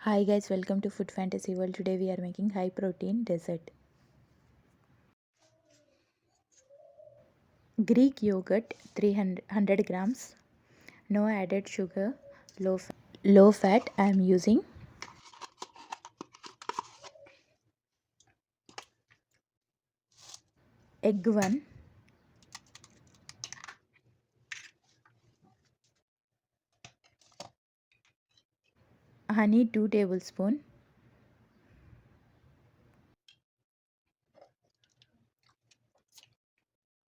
Hi guys, welcome to Food Fantasy World. Today we are making high protein dessert. Greek yogurt 300 grams. No added sugar. Low fat I am using. Egg 1. Honey 2 tablespoon.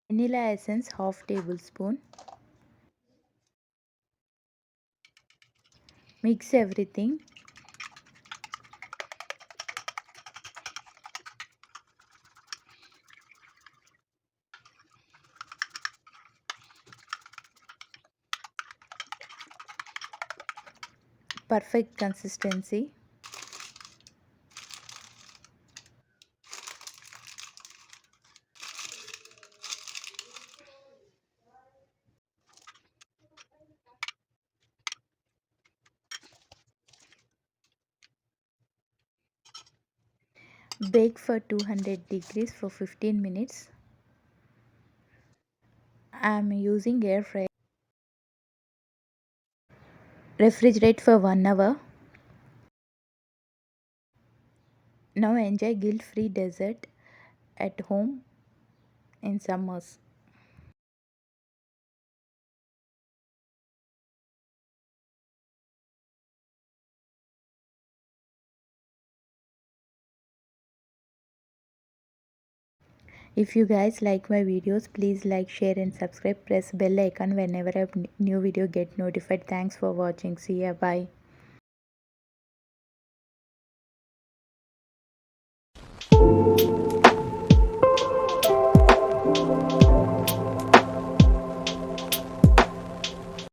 Vanilla essence half tablespoon. Mix everything. Perfect consistency. Bake for 200 degrees for 15 minutes. I am using air fryer. Refrigerate for 1 hour. Now enjoy guilt-free dessert at home in summers. If you guys like my videos, please like, share and subscribe. Press bell icon whenever a new video get notified. Thanks for watching. See ya. Bye.